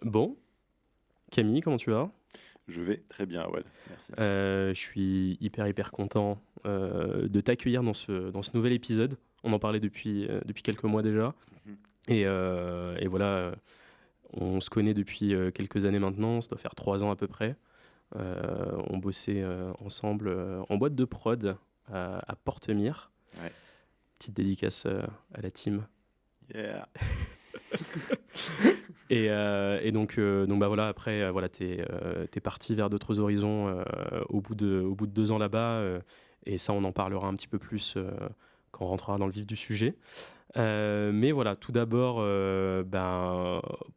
Bon, Camille, comment tu vas? Je vais très bien, Awad. Merci. Je suis hyper content de t'accueillir dans ce nouvel épisode. On en parlait depuis quelques mois déjà. Mhm. Et voilà, on se connaît depuis quelques années maintenant, ça doit faire 3 ans à peu près. On bossait ensemble en boîte de prod à Portemire. Ouais. Petite dédicace à la team. Yeah. Et donc bah voilà, après, voilà, t'es parti vers d'autres horizons au bout de 2 ans là-bas. Et ça, on en parlera un petit peu plus quand on rentrera dans le vif du sujet. Mais voilà, tout d'abord,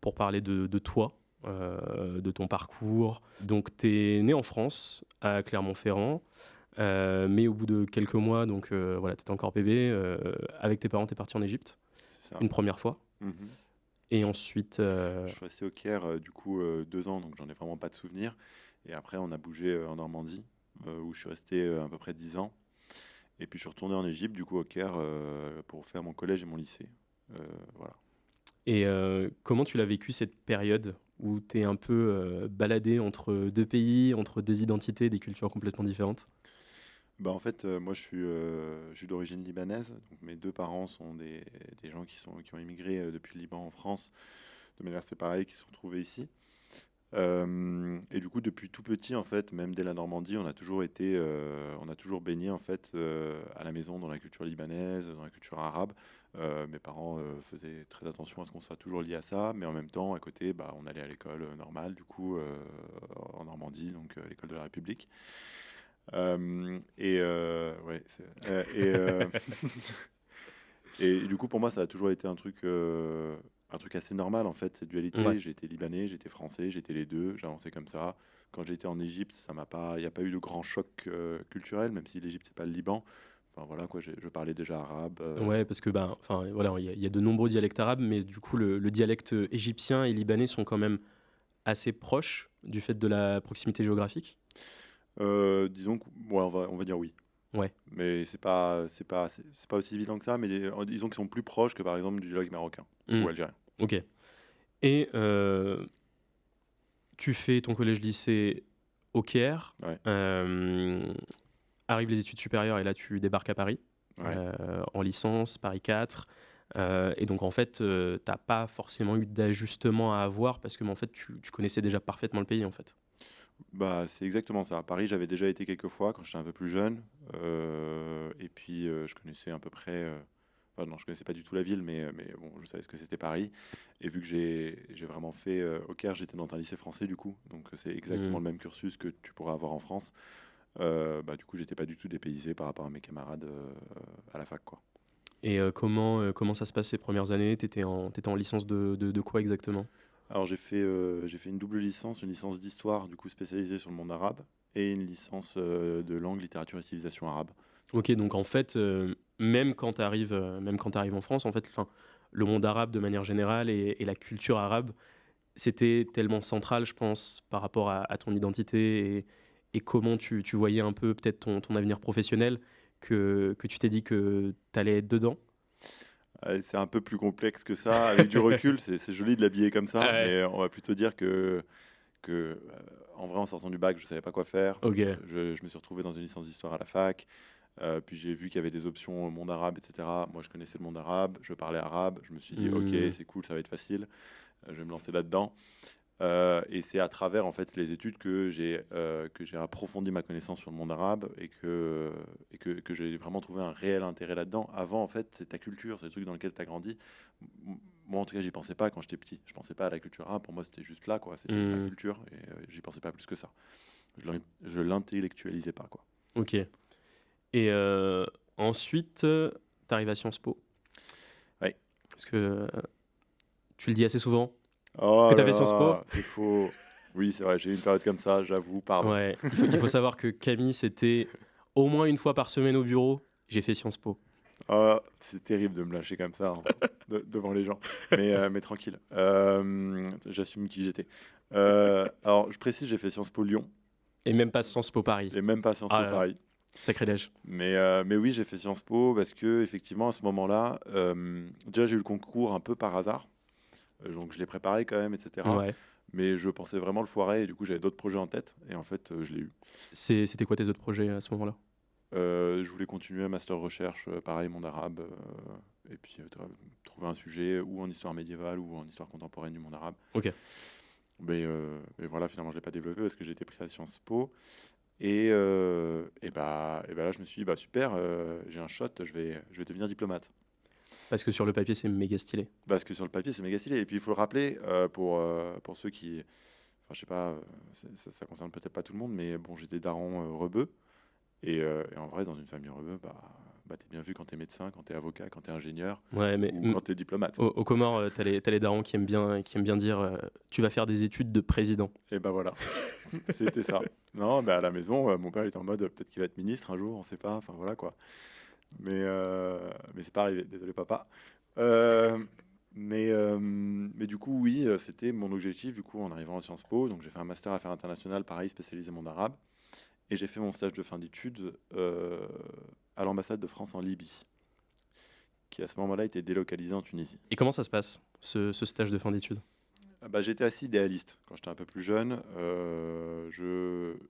pour parler de toi, de ton parcours. Donc, t'es né en France, à Clermont-Ferrand. Mais au bout de quelques mois, donc voilà, t'étais encore bébé. Avec tes parents, t'es parti en Égypte C'est ça. une première fois. Mhm. Et ensuite, Je suis resté au Caire, 2 ans, donc j'en ai vraiment pas de souvenir. Et après, on a bougé en Normandie, où je suis resté à peu près 10 ans. Et puis, je suis retourné en Égypte, du coup, au Caire, pour faire mon collège et mon lycée. Voilà. comment tu l'as vécu cette période où tu es un peu baladé entre deux pays, entre deux identités, des cultures complètement différentes? Bah, en fait, moi, je suis d'origine libanaise. Donc, mes deux parents sont des gens qui ont immigré depuis le Liban en France de manière séparée, qui se sont retrouvés ici. Et du coup, depuis tout petit, en fait, même dès la Normandie, on a toujours baigné en fait à la maison dans la culture libanaise, dans la culture arabe. Mes parents faisaient très attention à ce qu'on soit toujours lié à ça, mais en même temps, à côté, bah, on allait à l'école normale, du coup, en Normandie, donc l'école de la République. Ouais, et du coup, pour moi, ça a toujours été un truc assez normal, en fait, cette Ouais. dualité. J'étais libanais, j'étais français, j'étais les deux, j'avançais comme ça. Quand j'ai été en Égypte, il n'y a pas eu de grand choc culturel, même si l'Égypte, c'est pas le Liban. Enfin voilà, quoi, je parlais déjà arabe. Ouais, parce que enfin, voilà, il y a de nombreux dialectes arabes, mais du coup, le dialecte égyptien et libanais sont quand même assez proches du fait de la proximité géographique. Disons que, ouais, on va dire oui. Ouais. Mais c'est pas aussi évident que ça, mais disons qu'ils sont plus proches que par exemple du dialogue marocain Hmm. ou algérien. Ok. Et tu fais ton collège-lycée au Caire. Ouais, Arrivent les études supérieures et là, tu débarques à Paris. ouais. En licence, Paris 4. Et donc, en fait, t'as pas forcément eu d'ajustement à avoir parce que, en fait, tu connaissais déjà parfaitement le pays, en fait. Bah, c'est exactement ça. À Paris, j'avais déjà été quelques fois quand j'étais un peu plus jeune. Et puis, je connaissais à peu près. Enfin, non, je connaissais pas du tout la ville, mais bon, je savais ce que c'était Paris. Et vu que j'ai vraiment fait au Caire, j'étais dans un lycée français du coup. Donc, c'est exactement Mm. le même cursus que tu pourrais avoir en France. Bah, du coup, j'étais pas du tout dépaysé par rapport à mes camarades à la fac, quoi. Et comment ça se passe ces premières années? T'étais en licence de quoi exactement? Alors, j'ai fait une double licence, une licence d'histoire, du coup spécialisée sur le monde arabe, et une licence de langue, littérature et civilisation arabe. Ok, donc en fait, même quand tu arrives en France, en fait, enfin, le monde arabe de manière générale et la culture arabe, c'était tellement central, je pense, par rapport à ton identité et comment tu voyais un peu peut-être ton avenir professionnel, que tu t'es dit que tu allais être dedans. C'est un peu plus complexe que ça. Avec du recul, c'est joli de l'habiller comme Ah ça, ouais, mais on va plutôt dire que en vrai, en sortant du bac, je savais pas quoi faire. ok. Je me suis retrouvé dans une licence d'histoire à la fac. Puis j'ai vu qu'il y avait des options au monde arabe, etc. Moi, je connaissais le monde arabe, je parlais arabe. Je me suis dit, ok, Hmm. c'est cool, ça va être facile. Je vais me lancer là-dedans. Et c'est à travers en fait les études que j'ai approfondi ma connaissance sur le monde arabe et que j'ai vraiment trouvé un réel intérêt là-dedans. Avant, en fait, c'est ta culture, c'est le truc dans lequel tu as grandi. Moi, en tout cas, j'y pensais pas quand j'étais petit. Je pensais pas à la culture arabe. Pour moi, c'était juste là, quoi. C'était ma Hmm. culture et j'y pensais pas plus que ça. Je l'intellectualisais pas, quoi. Ok. Et ensuite, tu arrives à Sciences Po. Ouais. Parce que tu le dis assez souvent que Oh tu as là fait Sciences Po. là, c'est faux. Oui, c'est vrai, j'ai eu une période comme ça, j'avoue, pardon. Ouais, il faut savoir que Camille, c'était au moins une fois par semaine au bureau. J'ai fait Sciences Po. Ah, c'est terrible de me lâcher comme ça hein, devant les gens. Mais tranquille, j'assume qui j'étais. Alors, je précise, j'ai fait Sciences Po Lyon Et même pas Sciences Po Paris. et même pas Sciences Ah Po là là, Paris. sacrilège. Mais oui, j'ai fait Sciences Po parce que effectivement, à ce moment-là, déjà, j'ai eu le concours un peu par hasard. Donc, je l'ai préparé quand même, etc. Ouais. Mais je pensais vraiment le foirer et du coup, j'avais d'autres projets en tête et en fait, je l'ai eu. C'était quoi tes autres projets à ce moment-là? Je voulais continuer un master recherche, pareil, monde arabe, et puis trouver un sujet ou en histoire médiévale ou en histoire contemporaine du monde arabe. Ok. Mais voilà, finalement, je l'ai pas développé parce que j'ai été pris à Sciences Po. Et bah là, je me suis dit, bah super, j'ai un shot, je vais devenir diplomate. Parce que sur le papier, c'est méga stylé. Parce que sur le papier, c'est méga stylé. Et puis, il faut le rappeler, pour ceux qui. Enfin, je sais pas, ça concerne peut-être pas tout le monde, mais bon, j'ai des darons rebeux. Et en vrai, dans une famille rebeu, bah t'es bien vu quand t'es médecin, quand t'es avocat, quand t'es ingénieur Ouais, mais ou quand t'es diplomate. au Comores, t'as les darons qui aiment bien dire tu vas faire des études de président. Et bah voilà, c'était ça. Non, bah à la maison, mon père il était en mode peut-être qu'il va être ministre un jour, on sait pas. Enfin voilà quoi. Mais c'est pas arrivé, désolé papa. Euh, mais du coup, oui, c'était mon objectif du coup en arrivant à Sciences Po. Donc j'ai fait un master affaires internationales, pareil, spécialisé monde arabe. Et j'ai fait mon stage de fin d'études à l'ambassade de France en Libye, qui à ce moment-là était délocalisée en Tunisie. Et comment ça se passe, ce stage de fin d'études? Bah, j'étais assez idéaliste quand j'étais un peu plus jeune.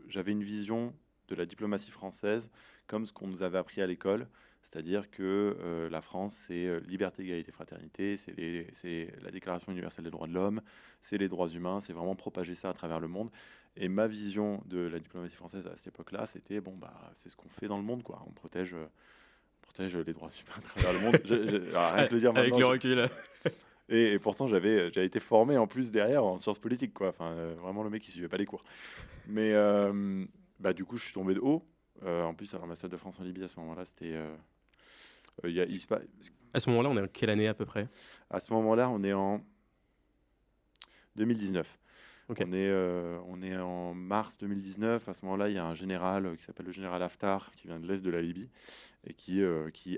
J'avais une vision de la diplomatie française comme ce qu'on nous avait appris à l'école, c'est-à-dire que la France, c'est liberté, égalité, fraternité, c'est la Déclaration universelle des droits de l'homme, c'est les droits humains, c'est vraiment propager ça à travers le monde. Et ma vision de la diplomatie française à cette époque-là, c'était bon, bah, c'est ce qu'on fait dans le monde, quoi. On protège les droits humains à travers le monde. Alors, rien que le dire Avec maintenant, le recul. et pourtant, j'avais été formé en plus derrière en sciences politiques, quoi. Enfin, vraiment le mec qui suivait pas les cours. Mais bah, du coup, je suis tombé de haut. En plus, à l'ambassade de France en Libye, à ce moment-là, c'était. À ce moment-là, on est en quelle année à peu près? À ce moment-là, on est en 2019. Ok. On est en mars 2019. À ce moment-là, il y a un général qui s'appelle le général Haftar, qui vient de l'est de la Libye, et qui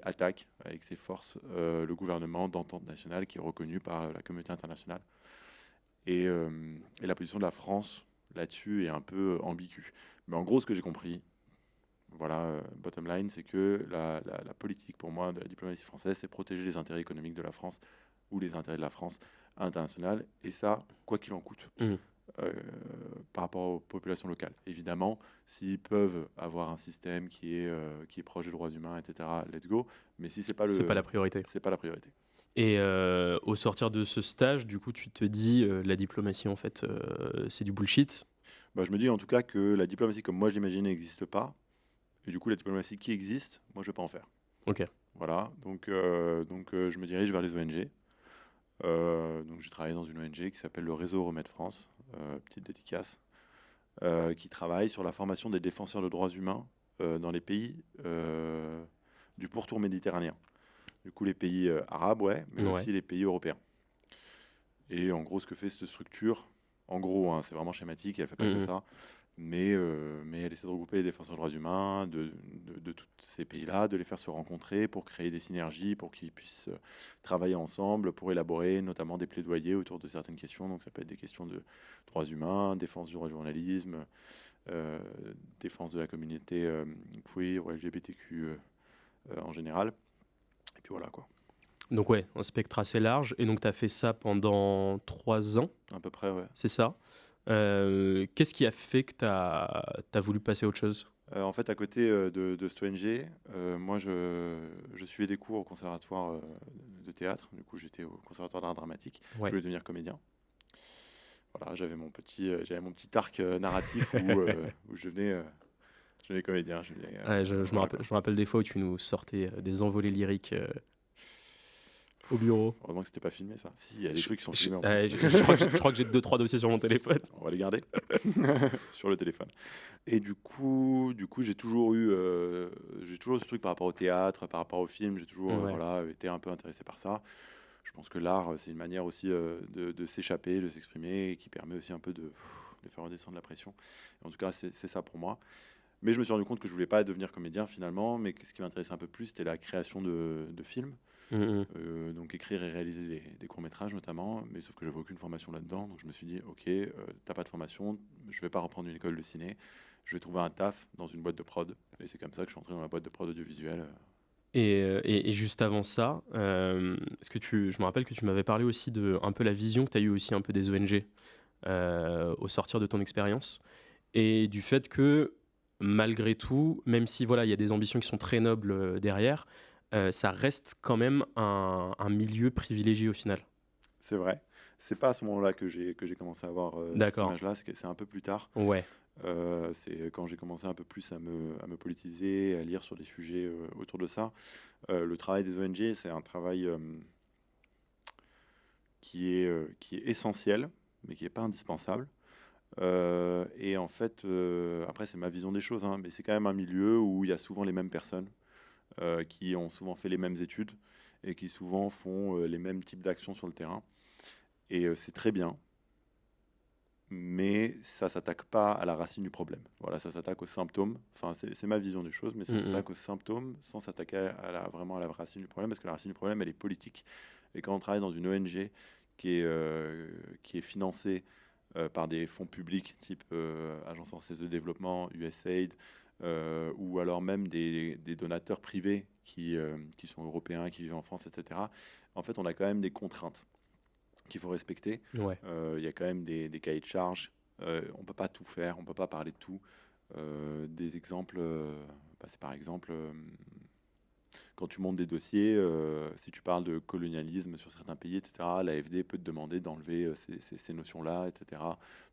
attaque avec ses forces le gouvernement d'entente nationale qui est reconnu par la communauté internationale. Et la position de la France là-dessus est un peu ambiguë. Mais en gros, ce que j'ai compris, voilà, bottom line, c'est que la politique pour moi de la diplomatie française, c'est protéger les intérêts économiques de la France ou les intérêts de la France à l'international, et ça, quoi qu'il en coûte. Mhm. Par rapport aux populations locales. Évidemment, s'ils peuvent avoir un système qui est proche des droits humains, etc., let's go. Mais si c'est pas la priorité. c'est pas la priorité. Et au sortir de ce stage, du coup, tu te dis la diplomatie, en fait, c'est du bullshit. Bah, je me dis en tout cas que la diplomatie comme moi je l'imagine n'existe pas. Et du coup, la diplomatie qui existe, moi je ne vais pas en faire. Ok. Voilà, donc je me dirige vers les ONG. Donc j'ai travaillé dans une ONG qui s'appelle le Réseau Remède France, petite dédicace, qui travaille sur la formation des défenseurs de droits humains dans les pays du pourtour méditerranéen. Du coup, les pays arabes, ouais, mais Ouais. aussi les pays européens. Et en gros, ce que fait cette structure, en gros, hein, c'est vraiment schématique, et elle fait pas que ça, mais elle essaie de regrouper les défenseurs des droits humains de tous ces pays-là, de les faire se rencontrer pour créer des synergies, pour qu'ils puissent travailler ensemble, pour élaborer notamment des plaidoyers autour de certaines questions. Donc ça peut être des questions de droits humains, défense du droit de journalisme, défense de la communauté queer ou LGBTQ en général. Et puis voilà quoi. Donc ouais, un spectre assez large. Et donc tu as fait ça pendant 3 ans, À peu près, ouais. c'est ça. Qu'est-ce qui a fait que tu as voulu passer à autre chose? En fait, à côté de cette ONG, moi, je suivais des cours au conservatoire de théâtre. Du coup, j'étais au conservatoire d'art dramatique. Ouais. Je voulais devenir comédien. Voilà, j'avais mon petit arc narratif où je devenais comédien. Ouais, je me rappelle des fois où tu nous sortais des envolées lyriques au bureau. Heureusement que c'était pas filmé, ça. Si, il y a des trucs qui sont Je, filmés en ouais, plus. je crois que j'ai 2-3 dossiers sur mon téléphone. On va les garder sur le téléphone. Et du coup, j'ai toujours eu ce truc par rapport au théâtre, par rapport au film. J'ai toujours Ouais. voilà, été un peu intéressé par ça. Je pense que l'art, c'est une manière aussi de s'échapper, de s'exprimer, et qui permet aussi un peu de faire redescendre la pression. Et en tout cas, c'est ça pour moi. Mais je me suis rendu compte que je voulais pas devenir comédien finalement, mais que ce qui m'intéressait un peu plus, c'était la création de films. Donc écrire et réaliser des courts-métrages notamment, mais sauf que j'avais aucune formation là-dedans, donc je me suis dit, ok, t'as pas de formation, je vais pas reprendre une école de ciné, je vais trouver un taf dans une boîte de prod, et c'est comme ça que je suis entré dans la boîte de prod audiovisuelle. Et juste avant ça, je me rappelle que tu m'avais parlé aussi de un peu la vision que tu as eue aussi un peu des ONG. au sortir de ton expérience, et du fait que malgré tout, même si voilà, il y a des ambitions qui sont très nobles derrière, ça reste quand même un milieu privilégié au final. C'est vrai. C'est pas à ce moment-là que j'ai commencé à avoir cette D'accord. image-là, c'est un peu plus tard. Ouais. C'est quand j'ai commencé un peu plus à me politiser, à lire sur des sujets autour de ça. Le travail des ONG, c'est un travail qui est essentiel, mais qui n'est pas indispensable. Et en fait, après, c'est ma vision des choses, hein, mais c'est quand même un milieu où il y a souvent les mêmes personnes qui ont souvent fait les mêmes études et qui souvent font les mêmes types d'actions sur le terrain. Et c'est très bien, mais ça s'attaque pas à la racine du problème. Voilà, ça s'attaque aux symptômes. Enfin, c'est ma vision des choses, mais ça Mhm. s'attaque aux symptômes sans s'attaquer vraiment à la racine du problème, parce que la racine du problème, elle est politique. Et quand on travaille dans une ONG qui est financée par des fonds publics, type Agence française de développement, USAID, ou alors même des donateurs privés qui sont européens, qui vivent en France, etc., en fait, on a quand même des contraintes qu'il faut respecter. Ouais. Il y a quand même des cahiers de charges. On ne peut pas tout faire, on ne peut pas parler de tout. Des exemples, c'est par exemple, quand tu montes des dossiers, si tu parles de colonialisme sur certains pays, etc., l'AFD peut te demander d'enlever ces notions-là, etc.,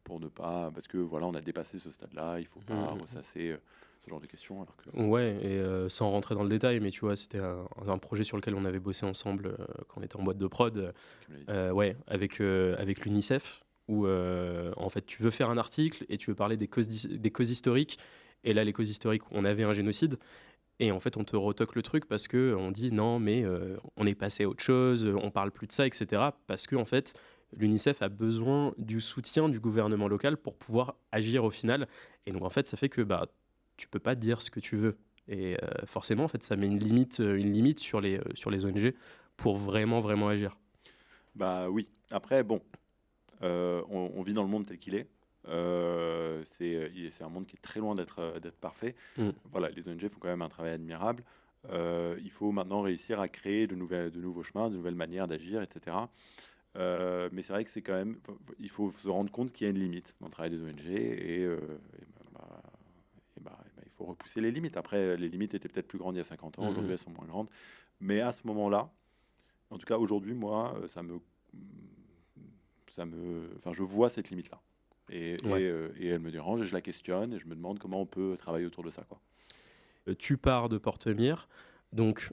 pour ne pas, parce que voilà, on a dépassé ce stade-là, il ne faut pas Mhm. ressasser ce genre de questions. Alors que, Ouais, et sans rentrer dans le détail, mais tu vois, c'était un projet sur lequel on avait bossé ensemble quand on était en boîte de prod, comme l'a dit. ouais, avec l'UNICEF, où en fait tu veux faire un article et tu veux parler des causes historiques, et là les causes historiques, on avait un génocide, et en fait on te retoque le truc parce que on dit non, mais on est passé à autre chose, on parle plus de ça, etc. Parce que en fait l'UNICEF a besoin du soutien du gouvernement local pour pouvoir agir au final, et donc en fait ça fait que bah tu peux pas dire ce que tu veux. Et forcément, en fait, ça met une limite sur les ONG pour vraiment, vraiment agir. Bah oui. Après, bon, on vit dans le monde tel qu'il est. C'est un monde qui est très loin d'être parfait. Mm. Voilà, les ONG font quand même un travail admirable. Il faut maintenant réussir à créer de nouveaux chemins, de nouvelles manières d'agir, etc. Mais c'est vrai que c'est quand même, il faut se rendre compte qu'il y a une limite dans le travail des ONG il faut repousser les limites. Après, les limites étaient peut-être plus grandes il y a 50 ans, aujourd'hui Mhm. elles sont moins grandes. Mais à ce moment-là, en tout cas aujourd'hui, moi, enfin, je vois cette limite-là. Ouais. Et elle me dérange et je la questionne et je me demande comment on peut travailler autour de ça, quoi. Tu pars de Portemire, donc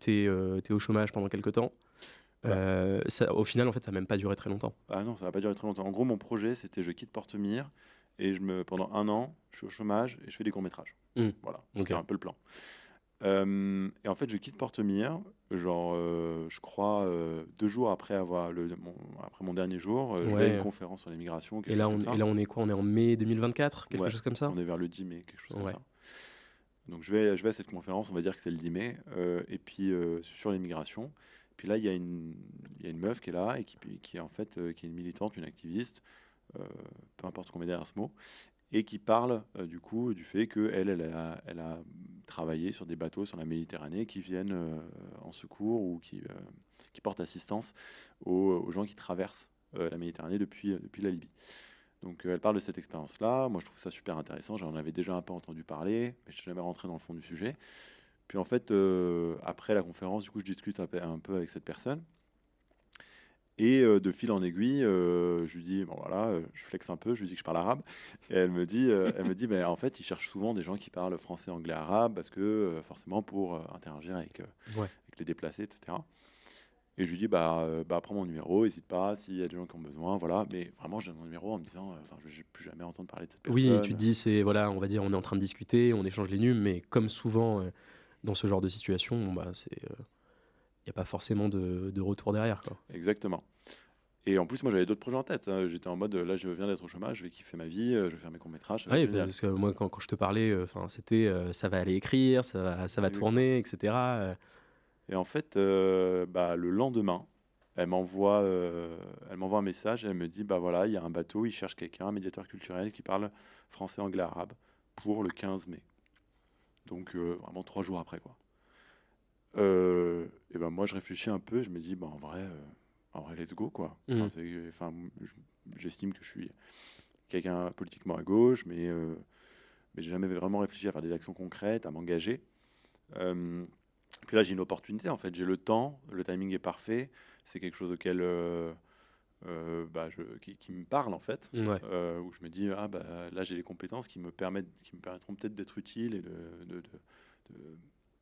tu es au chômage pendant quelques temps. Bah, Au final, en fait, ça n'a même pas duré très longtemps. ah non, ça va pas durer très longtemps. En gros, mon projet, c'était je quitte Portemire et pendant un an, je suis au chômage et je fais des courts-métrages. Mm. Voilà, Ok. c'était un peu le plan. Et en fait, je quitte Portemire, genre, je crois, 2 jours après après mon dernier jour, je vais à une Ouais. conférence sur l'immigration, quelque chose comme Et ça. là, on est quoi? On est en mai 2024? Quelque Ouais, chose comme ça? on est vers le 10 mai, quelque chose comme Ouais. ça. Donc je vais à cette conférence, on va dire que c'est le 10 mai, et puis sur l'immigration. Puis là, il y a une meuf qui est là et qui est en fait qui est une militante, une activiste, euh, peu importe ce qu'on met derrière ce mot, et qui parle du coup du fait qu'elle elle a travaillé sur des bateaux sur la Méditerranée qui viennent en secours ou qui portent assistance aux gens qui traversent la Méditerranée depuis la Libye. Donc elle parle de cette expérience-là. Moi, je trouve ça super intéressant. J'en avais déjà un peu entendu parler, mais je suis jamais rentré dans le fond du sujet. Puis en fait, après la conférence, du coup, je discute un peu avec cette personne. Et de fil en aiguille, je lui dis, bon voilà, je flexe un peu, je lui dis que je parle arabe. Et elle me dit, ben, en fait, ils cherchent souvent des gens qui parlent français, anglais, arabe, parce que forcément pour interagir Ouais. avec les déplacés, etc. Et je lui dis, bah prends mon numéro, n'hésite pas, s'il y a des gens qui ont besoin, voilà. Mais vraiment, je donne mon numéro en me disant, enfin, je ne vais plus jamais entendre parler de cette Oui, tu te personne. dis, c'est, voilà, on va dire, on est en train de discuter, on échange les nums, mais comme souvent dans ce genre de situation, bon, bah, il n'y a pas forcément de retour derrière, quoi. Exactement. Et en plus, moi, j'avais d'autres projets en tête, hein. J'étais en mode, là, je viens d'être au chômage, je vais kiffer ma vie, je vais faire mes courts-métrages, ça va être Ouais, génial. parce que moi, quand je te parlais, enfin, c'était ça va aller écrire, ça va Exactement. tourner, etc. Et en fait, le lendemain, elle m'envoie un message et elle me dit, bah voilà, il y a un bateau, il cherche quelqu'un, un médiateur culturel qui parle français, anglais, arabe, pour le 15 mai. Donc vraiment 3 jours après, quoi. Et ben moi, je réfléchis un peu, je me dis, bah en vrai, en vrai, let's go, quoi. Mhm. J'estime que je suis quelqu'un politiquement à gauche, mais j'ai jamais vraiment réfléchi à faire des actions concrètes, à m'engager. Euh, Puis là, j'ai une opportunité, en fait. J'ai le temps, le timing est parfait. C'est quelque chose auquel qui me parle, en fait. Ouais. Où je me dis, ah, bah, là, j'ai les compétences qui me permettront peut-être d'être utile et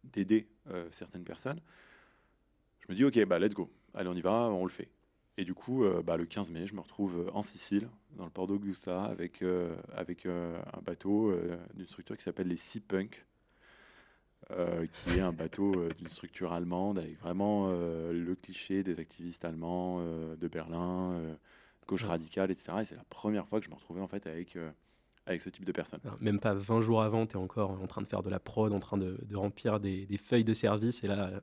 d'aider certaines personnes. Je me dis, ok, bah, let's go. Allez, on y va, on le fait. Et du coup, le 15 mai, je me retrouve en Sicile, dans le port d'Augusta, avec un bateau d'une structure qui s'appelle les Sea Punk, qui est un bateau d'une structure allemande, avec vraiment le cliché des activistes allemands de Berlin, gauche Ouais. radicale, etc. Et c'est la première fois que je me retrouvais en fait avec ce type de personnes. Alors, même pas 20 jours avant, tu es encore en train de faire de la prod, en train de remplir des feuilles de service. Et là,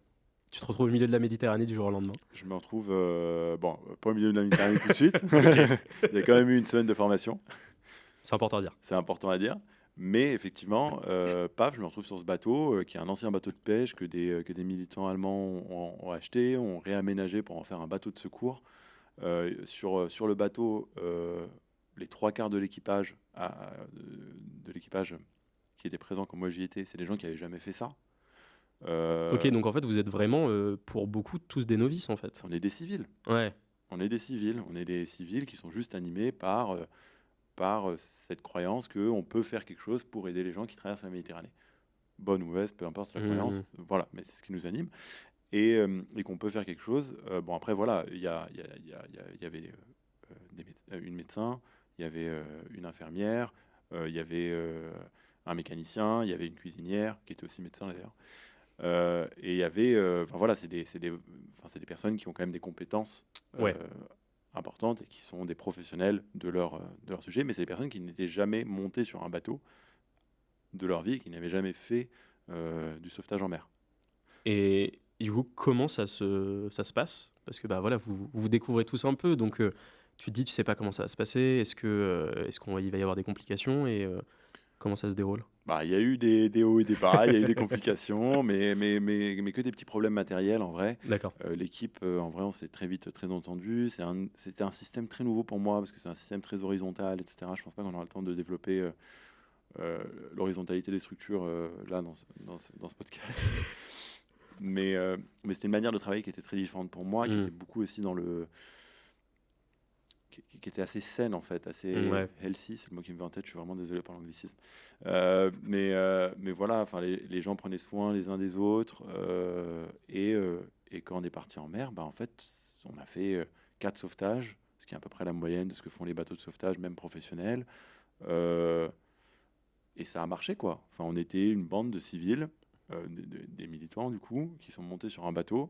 tu te retrouves au milieu de la Méditerranée du jour au lendemain. Je me retrouve, pas au milieu de la Méditerranée tout de suite. Ok. Il y a quand même eu une semaine de formation, C'est important à dire. c'est important à dire. Mais effectivement, paf, je me retrouve sur ce bateau, qui est un ancien bateau de pêche que des militants allemands ont acheté, ont réaménagé pour en faire un bateau de secours. Sur le bateau, les trois quarts de l'équipage, de l'équipage qui était présent quand moi j'y étais, c'est des gens qui n'avaient jamais fait ça. Ok, Euh, donc en fait, vous êtes vraiment, pour beaucoup, tous des novices en fait. on est des civils. Ouais. On est des civils. On est des civils qui sont juste animés par cette croyance qu'on peut faire quelque chose pour aider les gens qui traversent la Méditerranée. Bonne ou mauvaise, peu importe la croyance. Mhm. Voilà, mais c'est ce qui nous anime. Et qu'on peut faire quelque chose. Bon, après, voilà, il y avait une médecin, il y avait une infirmière, il y avait un mécanicien, il y avait une cuisinière qui était aussi médecin d'ailleurs. Et il y avait, voilà, c'est des personnes qui ont quand même des compétences Ouais. importantes et qui sont des professionnels de leur sujet, mais c'est des personnes qui n'étaient jamais montées sur un bateau de leur vie et qui n'avaient jamais fait du sauvetage en mer. Et du coup, comment ça se passe? Parce que bah, voilà, vous découvrez tous un peu, donc tu te dis, tu sais pas comment ça va se passer, est-ce qu'il va y avoir des complications et comment ça se déroule? Bah, il y a eu des hauts et des bas, il y a eu des complications, mais que des petits problèmes matériels en vrai. D'accord. L'équipe, en vrai, on s'est très vite très entendu. C'était un système très nouveau pour moi parce que c'est un système très horizontal, etc. Je pense pas qu'on aura le temps de développer l'horizontalité des structures là dans ce podcast. Mais c'était une manière de travailler qui était très différente pour moi, qui Mhm. était beaucoup aussi qui était assez saine en fait, assez Ouais. healthy, c'est le mot qui me vient en tête, je suis vraiment désolé pour l'anglicisme. Mais voilà, enfin, les gens prenaient soin les uns des autres, et quand on est parti en mer, bah, en fait, on a fait 4 sauvetages, ce qui est à peu près la moyenne de ce que font les bateaux de sauvetage, même professionnels, euh, et ça a marché quoi. Enfin, on était une bande de civils, des militants du coup, qui sont montés sur un bateau,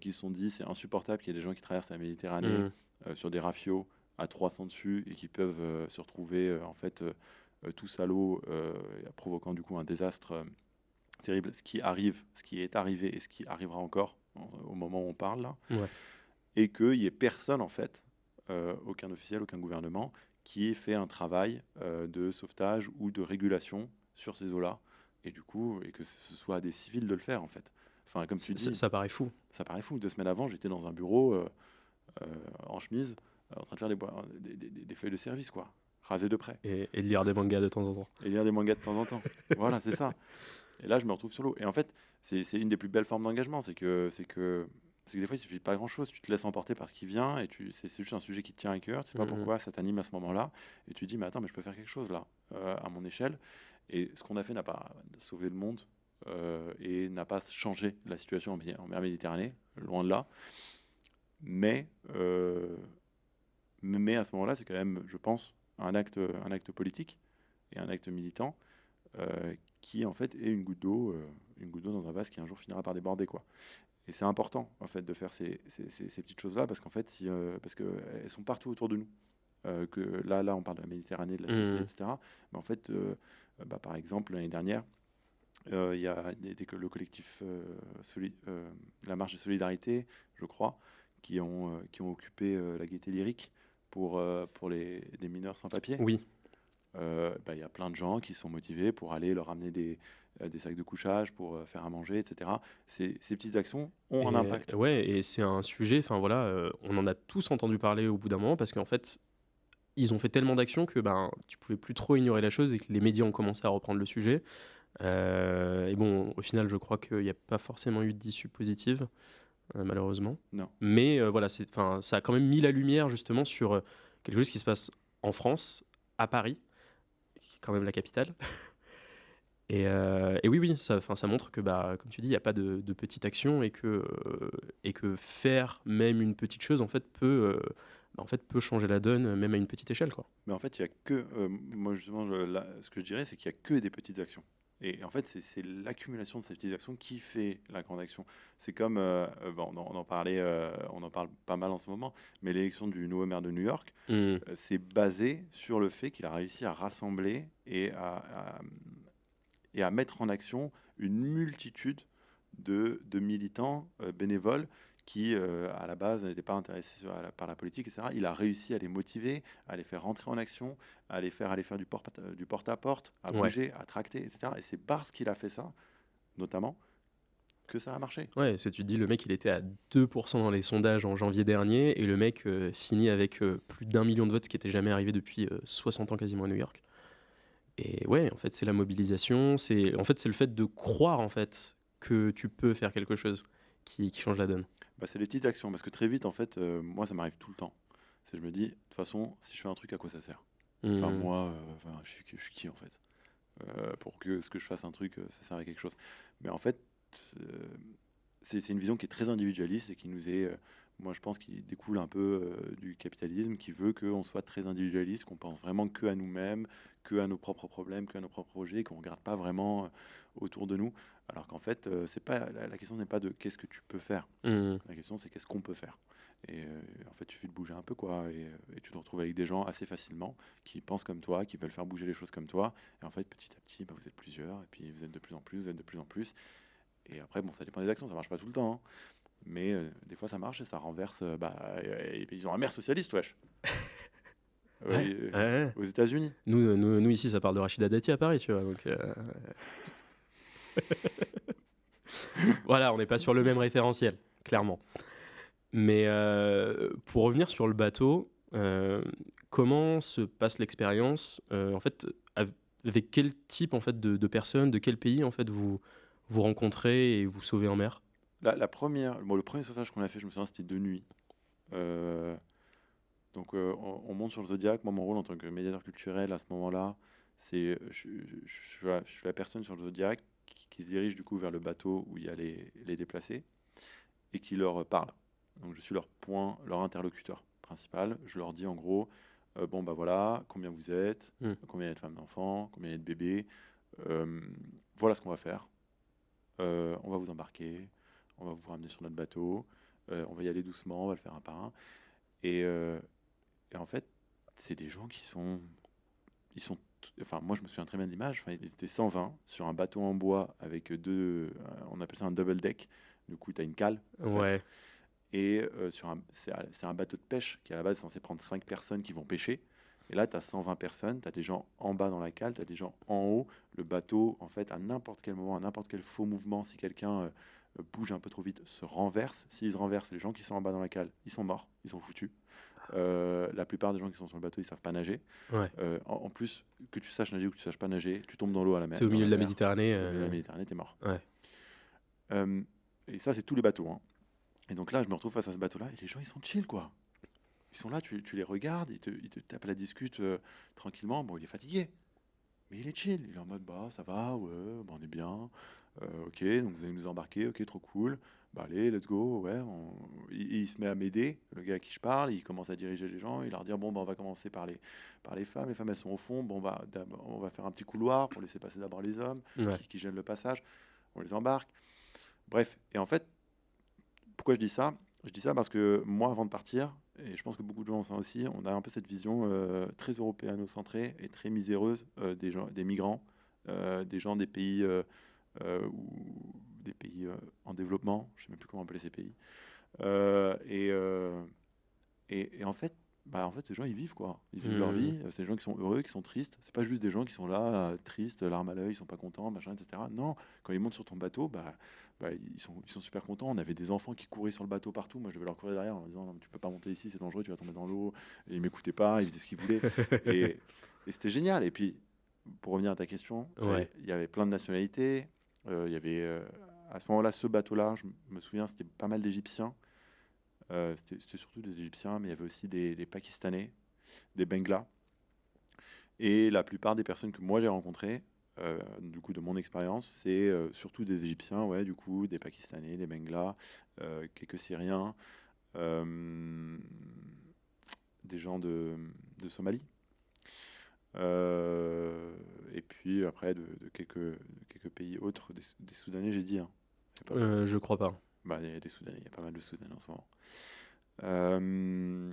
qui se sont dit c'est insupportable qu'il y ait des gens qui traversent la Méditerranée Mhm. sur des rafios à 300 dessus et qui peuvent se retrouver en fait tous à l'eau, provoquant du coup un désastre terrible, ce qui est arrivé et ce qui arrivera encore au moment où on parle là, Ouais. et qu'il n'y ait personne en fait, aucun officiel, aucun gouvernement, qui ait fait un travail de sauvetage ou de régulation sur ces eaux-là, et du coup, et que ce soit à des civils de le faire en fait. Enfin, comme tu dis, Ça paraît fou. ça paraît fou. 2 semaines avant, j'étais dans un bureau en chemise, en train de faire des feuilles de service, quoi, rasées de près, Et de lire des mangas de temps en temps. et lire des mangas de temps en temps. Voilà, c'est ça. Et là, je me retrouve sur l'eau. Et en fait, c'est une des plus belles formes d'engagement. C'est que des fois, il suffit pas grand-chose. Tu te laisses emporter par ce qui vient et c'est juste un sujet qui te tient à cœur. Tu sais pas Mhm. pourquoi, ça t'anime à ce moment-là. Et tu te dis, mais attends, mais je peux faire quelque chose là, à mon échelle. Et ce qu'on a fait n'a pas sauvé le monde et n'a pas changé la situation en mer Méditerranée, loin de là. Mais, euh, mais à ce moment-là, c'est quand même, je pense, un acte politique et un acte militant qui en fait est une goutte d'eau dans un vase qui un jour finira par déborder quoi. Et c'est important en fait de faire ces petites choses là parce qu'en fait parce que elles sont partout autour de nous. Que là on parle de la Méditerranée, de la Sicile, Mhm. etc. Mais en fait, par exemple l'année dernière, il y a le collectif la marche de solidarité, je crois, qui ont occupé la Gaîté Lyrique pour des mineurs sans papier. Oui. Il y a plein de gens qui sont motivés pour aller leur amener des sacs de couchage pour faire à manger, etc. Ces petites actions ont un Et, impact. ouais, et c'est un sujet, enfin voilà, on en a tous entendu parler au bout d'un moment parce qu'en fait, ils ont fait tellement d'actions que ben, tu pouvais plus trop ignorer la chose et que les médias ont commencé à reprendre le sujet. Et bon, au final, je crois qu'il n'y a pas forcément eu d'issue positive, malheureusement. Non. Mais voilà, ça a quand même mis la lumière justement sur quelque chose qui se passe en France, à Paris, qui est quand même la capitale. Et oui, oui, ça montre que, bah, comme tu dis, il n'y a pas de petite action et que faire même une petite chose, en fait, peut changer la donne, même à une petite échelle, quoi. Mais en fait, il y a que, moi justement, ce que je dirais, c'est qu'il y a que des petites actions. Et en fait, c'est l'accumulation de ces petites actions qui fait la grande action. C'est comme, bon, on en parle pas mal en ce moment, mais l'élection du nouveau maire de New York, Mm. c'est basé sur le fait qu'il a réussi à rassembler et à mettre en action une multitude de militants bénévoles qui, à la base, n'étaient pas intéressés par la politique, etc. Il a réussi à les motiver, à les faire rentrer en action, à les faire aller faire du porte-à-porte, à Ouais. bouger, à tracter, etc. Et c'est parce qu'il a fait ça, notamment, que ça a marché. Ouais, tu te dis, le mec, il était à 2% dans les sondages en janvier dernier, et le mec finit avec plus d'1 million de votes, ce qui n'était jamais arrivé depuis 60 ans quasiment à New York. Et ouais, en fait, c'est la mobilisation, c'est le fait de croire, en fait, que tu peux faire quelque chose qui change la donne. Bah, c'est les petites actions, parce que très vite, en fait, moi, ça m'arrive tout le temps. Je me dis, de toute façon, si je fais un truc, à quoi ça sert? Enfin, Hmm. moi, je suis qui, en fait? Pour que ce que je fasse un truc, ça serve à quelque chose. Mais en fait, euh, c'est une vision qui est très individualiste et qui nous est, moi je pense, qui découle un peu du capitalisme, qui veut qu'on soit très individualiste, qu'on pense vraiment que à nous-mêmes, que à nos propres problèmes, que à nos propres projets, qu'on ne regarde pas vraiment autour de nous. Alors qu'en fait, c'est pas, la question n'est pas de qu'est-ce que tu peux faire. Hmm. La question c'est qu'est-ce qu'on peut faire. Et en fait, il suffit de bouger un peu, quoi. Et tu te retrouves avec des gens assez facilement qui pensent comme toi, qui veulent faire bouger les choses comme toi. Et en fait, petit à petit, bah, vous êtes plusieurs, et puis vous êtes de plus en plus, vous êtes de plus en plus. Et après, bon, ça dépend des actions, ça marche pas tout le temps, hein. Mais des fois, ça marche et ça renverse. Et puis, ils ont un maire socialiste, wesh. Ouais, Euh, ouais. aux États-Unis. Nous, ici, ça parle de Rachida Dati à Paris, tu vois. Donc, voilà, on n'est pas sur le même référentiel, clairement. Mais pour revenir sur le bateau, comment se passe l'expérience en fait, avec quel type en fait, de personnes, de quel pays en fait, vous rencontrez et vous sauvez en mer? Le premier sauvetage qu'on a fait, je me souviens, c'était de nuit. Euh, donc, on monte sur le Zodiac. Moi, mon rôle en tant que médiateur culturel à ce moment-là, c'est je suis la personne sur le Zodiac qui se dirige du coup vers le bateau où il y a les déplacés et qui leur parle. Donc je suis leur point, leur interlocuteur principal. Je leur dis en gros, bon bah voilà, combien vous êtes, Hmm. combien il y a de femmes d'enfants, combien il y a de bébés, euh, voilà ce qu'on va faire. On va vous embarquer, on va vous ramener sur notre bateau, on va y aller doucement, on va le faire un par un. Et, euh, et en fait, c'est des gens enfin moi je me souviens très bien de l'image, enfin, ils étaient 120 sur un bateau en bois avec on appelle ça un double deck, du coup tu as une cale en fait. Ouais, Et c'est un bateau de pêche qui à la base est censé prendre 5 personnes qui vont pêcher. Et là, tu as 120 personnes, tu as des gens en bas dans la cale, tu as des gens en haut. Le bateau, en fait, à n'importe quel moment, à n'importe quel faux mouvement, si quelqu'un bouge un peu trop vite, se renverse. S'ils se renversent, les gens qui sont en bas dans la cale, ils sont morts, ils sont foutus. La plupart des gens qui sont sur le bateau, ils savent pas nager. ouais. En plus, que tu saches nager ou que tu saches pas nager, tu tombes dans l'eau à la mer, T'es au dans milieu la de la mer. Méditerranée. T'es au milieu de la Méditerranée, t'es mort. Ouais. Euh, et ça, c'est tous les bateaux, hein. Et donc là, je me retrouve face à ce bateau-là et les gens, ils sont chill, quoi. Ils sont là, tu les regardes, ils te tapent la discute tranquillement. Bon, il est fatigué, mais il est chill. Il est en mode, bah, ça va, ouais, bah, on est bien. Ok, donc vous allez nous embarquer, ok, trop cool. Bah, allez, let's go, ouais. Il se met à m'aider, le gars à qui je parle. Il commence à diriger les gens. Il leur dit, bon, bah, on va commencer par les femmes. Les femmes, elles sont au fond. Bon, bah, on va faire un petit couloir pour laisser passer d'abord les hommes Ouais. qui gênent le passage. On les embarque. Bref, et en fait, pourquoi je dis ça? Je dis ça parce que moi, avant de partir, et je pense que beaucoup de gens ont ça aussi, on a un peu cette vision très européano-centrée et très miséreuse des gens, des migrants, des gens des pays, des pays en développement, je ne sais même plus comment appeler ces pays. Et en fait, bah, en fait, ces gens, ils vivent, quoi. Ils vivent leur vie. C'est des gens qui sont heureux, qui sont tristes. C'est pas juste des gens qui sont là, tristes, larmes à l'œil, ils sont pas contents, machin, etc. Non, quand ils montent sur ton bateau, ils sont super contents. On avait des enfants qui couraient sur le bateau partout. Moi, je devais leur courir derrière en leur disant, non, mais tu peux pas monter ici, c'est dangereux, tu vas tomber dans l'eau. Et ils m'écoutaient pas, ils faisaient ce qu'ils voulaient. Et, et c'était génial. Et puis, pour revenir à ta question, Ouais. il y avait plein de nationalités. Il y avait, à ce moment-là, ce bateau-là, je me souviens, c'était pas mal d'Égyptiens. C'était surtout des Égyptiens, mais il y avait aussi des Pakistanais, des Benglas. Et la plupart des personnes que moi j'ai rencontrées, du coup de mon expérience, c'est surtout des Égyptiens, ouais, du coup, des Pakistanais, des Benglas, quelques Syriens, euh, des gens de Somalie. Et puis après de quelques pays autres, des Soudanais, j'ai dit. Hein. C'est pas, Je crois pas. bah, il y a des Soudanais, il y a pas mal de Soudanais en ce moment. Euh,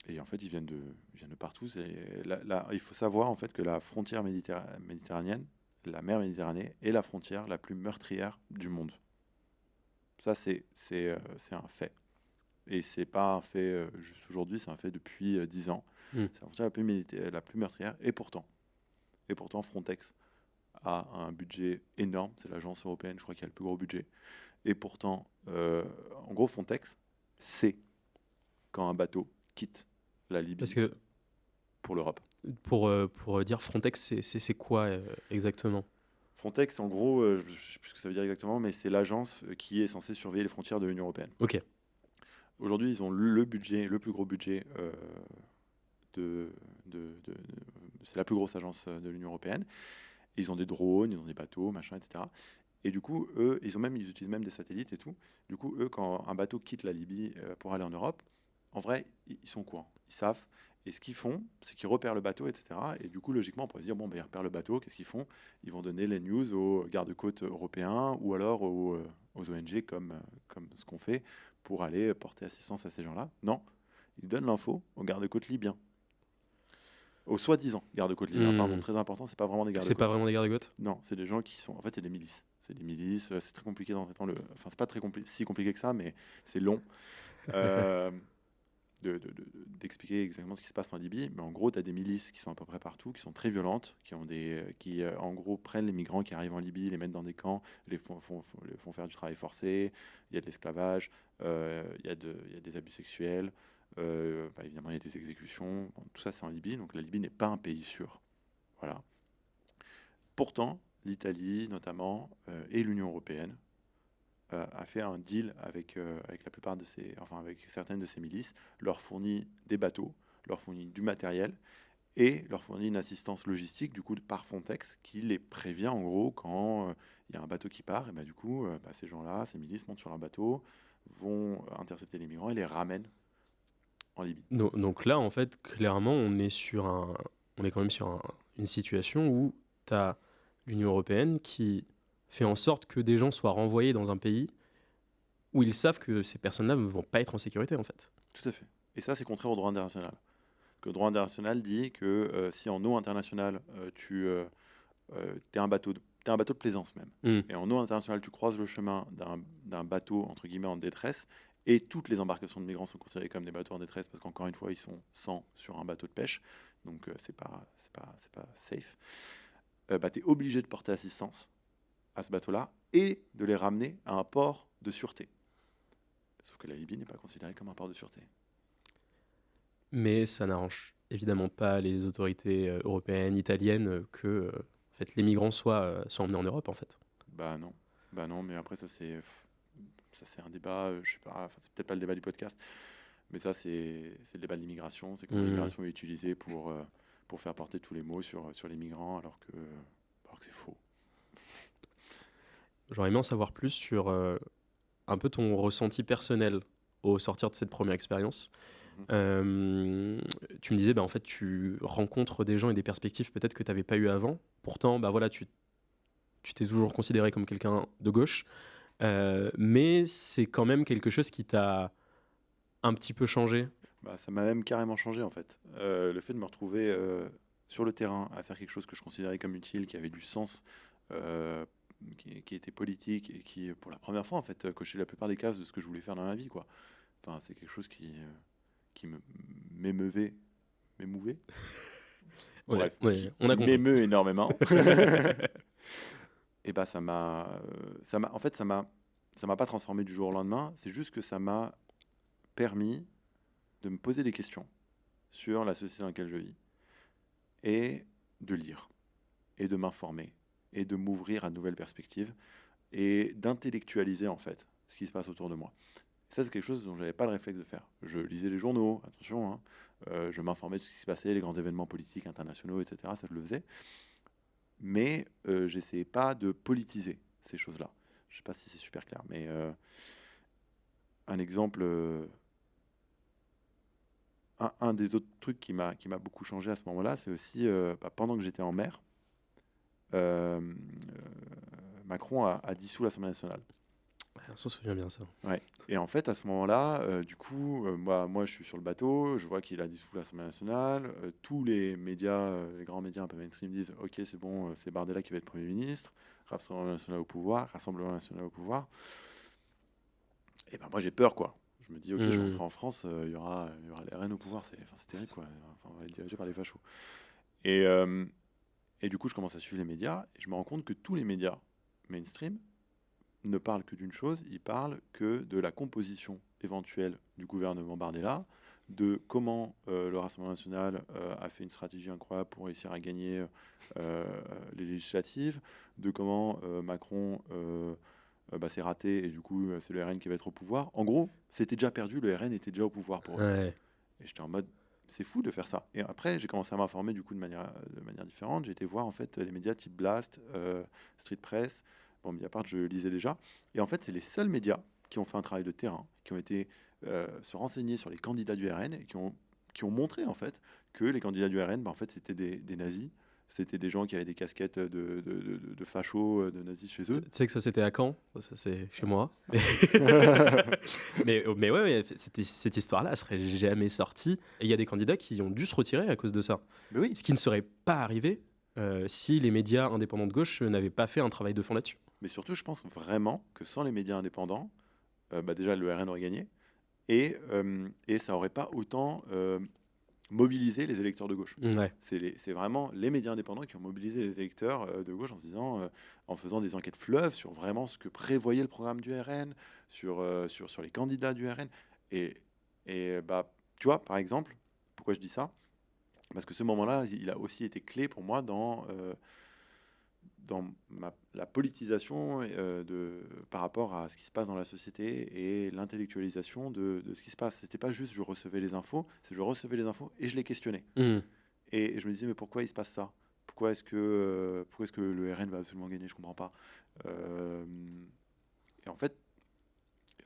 Et en fait, ils viennent de partout. Il faut savoir en fait que la frontière méditerranéenne, la mer Méditerranée, est la frontière la plus meurtrière du monde. Ça, c'est un fait. Et c'est pas un fait juste aujourd'hui, c'est un fait depuis 10 ans. Mm. C'est la frontière la plus meurtrière. Et pourtant, Frontex a un budget énorme. C'est l'agence européenne, je crois, qui a le plus gros budget. Et pourtant, en gros, Frontex, c'est quand un bateau quitte la Parce Libye que pour l'Europe. pour dire Frontex, c'est quoi exactement? Frontex, en gros, je ne sais plus ce que ça veut dire exactement, mais c'est l'agence qui est censée surveiller les frontières de l'Union européenne. Ok. Aujourd'hui, ils ont le budget, le plus gros budget de, c'est la plus grosse agence de l'Union européenne. Et ils ont des drones, ils ont des bateaux, machin, etc. Et du coup, eux, ils utilisent même des satellites et tout. Du coup, eux, quand un bateau quitte la Libye pour aller en Europe, en vrai, ils sont au courant, ils savent. Et ce qu'ils font, c'est qu'ils repèrent le bateau, etc. Et du coup, logiquement, on pourrait se dire, bon, ben, ils repèrent le bateau, qu'est-ce qu'ils font? Ils vont donner les news aux gardes-côtes européens ou alors aux ONG comme ce qu'on fait pour aller porter assistance à ces gens-là. Non, ils donnent l'info aux gardes-côtes libyens. Aux soi-disant gardes-côtes libyens, pardon, Hmm. très important, c'est pas vraiment des C'est pas gardes-côtes. vraiment des gardes-côtes? Non, c'est des gens qui sont. En fait, c'est des milices. C'est des milices. C'est très compliqué d'entrer le. Enfin, c'est pas très si compliqué que ça, mais c'est long euh, d'expliquer exactement ce qui se passe en Libye. Mais en gros, tu as des milices qui sont à peu près partout, qui sont très violentes, qui en gros prennent les migrants qui arrivent en Libye, les mettent dans des camps, les font faire du travail forcé. Il y a de l'esclavage, il y a des abus sexuels. Évidemment, il y a des exécutions. Bon, tout ça, c'est en Libye. Donc, la Libye n'est pas un pays sûr. Voilà. Pourtant, l'Italie notamment et l'Union européenne a fait un deal avec la plupart enfin avec certaines de ces milices, leur fournit des bateaux, leur fournit du matériel et leur fournit une assistance logistique du coup par Frontex qui les prévient en gros quand il y a un bateau qui part et du coup ces gens-là, ces milices montent sur leur bateau, vont intercepter les migrants et les ramènent en Libye. Donc là, en fait, clairement, on est quand même sur une situation où tu as l'Union européenne qui fait en sorte que des gens soient renvoyés dans un pays où ils savent que ces personnes-là ne vont pas être en sécurité, en fait. Tout à fait. Et ça, c'est contraire au droit international. Que le droit international dit que si en eau internationale, t'es un bateau de plaisance même, Hmm. et en eau internationale, tu croises le chemin d'un bateau, entre guillemets, en détresse, et toutes les embarcations de migrants sont considérées comme des bateaux en détresse, parce qu'encore une fois, ils sont 100 sur un bateau de pêche, donc c'est pas safe, tu es obligé de porter assistance à ce bateau-là, et de les ramener à un port de sûreté. Sauf que la Libye n'est pas considérée comme un port de sûreté. Mais ça n'arrange évidemment pas les autorités européennes, italiennes, que en fait, les migrants soient emmenés en Europe, en fait. Bah non, mais après ça c'est un débat, je sais pas, enfin, c'est peut-être pas le débat du podcast, mais ça c'est le débat de l'immigration, c'est comment Hmm. l'immigration est utilisée pour faire porter tous les mots sur les migrants alors que c'est faux. J'aurais aimé en savoir plus sur un peu ton ressenti personnel au sortir de cette première expérience. Mhm. Tu me disais, en fait, tu rencontres des gens et des perspectives peut-être que tu n'avais pas eu avant. Pourtant, voilà, tu t'es toujours considéré comme quelqu'un de gauche. Mais c'est quand même quelque chose qui t'a un petit peu changé. Bah, ça m'a même carrément changé en fait. Le fait de me retrouver sur le terrain à faire quelque chose que je considérais comme utile, qui avait du sens, euh, qui était politique et qui, pour la première fois en fait, cochait la plupart des cases de ce que je voulais faire dans ma vie, quoi. Enfin, c'est quelque chose qui m'émouvait. Ouais, Bref, ouais, on a qui compris. m'émeut énormément. Et bah en fait, ça m'a pas transformé du jour au lendemain. C'est juste que ça m'a permis de me poser des questions sur la société dans laquelle je vis et de lire et de m'informer et de m'ouvrir à de nouvelles perspectives et d'intellectualiser en fait ce qui se passe autour de moi. Ça, c'est quelque chose dont j'avais pas le réflexe de faire. Je lisais les journaux, attention, hein, je m'informais de ce qui se passait, les grands événements politiques internationaux, etc. Ça, je le faisais. Mais j'essayais pas de politiser ces choses-là. Je sais pas si c'est super clair, mais un exemple, un des autres trucs qui m'a beaucoup changé à ce moment-là, c'est aussi pendant que j'étais en mer, euh, Macron a dissous l'Assemblée nationale. On s'en souvient bien, ça. Ouais. Et en fait, à ce moment-là, du coup, moi, je suis sur le bateau, je vois qu'il a dissous l'Assemblée nationale. Tous les médias, les grands médias un peu mainstream disent OK, c'est bon, c'est Bardella qui va être Premier ministre. Rassemblement national au pouvoir, Rassemblement national au pouvoir. Et ben moi, j'ai peur, quoi. Je me dis OK, je rentre en France, il y aura les RN au pouvoir. C'est terrible, quoi. Enfin, on va être dirigé par les fachos. Et, euh, et du coup, je commence à suivre les médias et je me rends compte que tous les médias mainstream ne parle que d'une chose, il parle que de la composition éventuelle du gouvernement Bardella, de comment le Rassemblement national a fait une stratégie incroyable pour réussir à gagner les législatives, de comment Macron s'est raté et du coup c'est le RN qui va être au pouvoir. En gros, c'était déjà perdu, le RN était déjà au pouvoir pour eux. Ouais. Et j'étais en mode, c'est fou de faire ça. Et après, j'ai commencé à m'informer du coup de manière différente. J'ai été voir en fait les médias type Blast, Street Press. Bon, Mediapart, je lisais déjà. Et en fait, c'est les seuls médias qui ont fait un travail de terrain, qui ont été se renseigner sur les candidats du RN et qui ont montré en fait que les candidats du RN, en fait, c'était des nazis. C'était des gens qui avaient des casquettes de fachos, de nazis chez Tu eux. sais que ça, c'était à Caen. Ça, c'est chez moi. Mais ouais, cette histoire-là, elle serait jamais sortie. Et il y a des candidats qui ont dû se retirer à cause de ça. Mais oui, Ce qui ne serait pas arrivé si les médias indépendants de gauche n'avaient pas fait un travail de fond là-dessus. mais surtout, je pense vraiment que sans les médias indépendants, déjà le RN aurait gagné et ça n'aurait pas autant mobilisé les électeurs de gauche. Ouais. C'est vraiment les médias indépendants qui ont mobilisé les électeurs de gauche en se disant, en faisant des enquêtes fleuves sur vraiment ce que prévoyait le programme du RN, sur les candidats du RN. Et tu vois, par exemple, pourquoi je dis ça? Parce que ce moment-là, il a aussi été clé pour moi dans la politisation par rapport à ce qui se passe dans la société et l'intellectualisation de ce qui se passe. C'était pas juste je recevais les infos, c'est je recevais les infos et je les questionnais. Mmh. Et je me disais mais pourquoi il se passe ça? Pourquoi est-ce que le RN va absolument gagner? Je comprends pas. Euh, et en fait,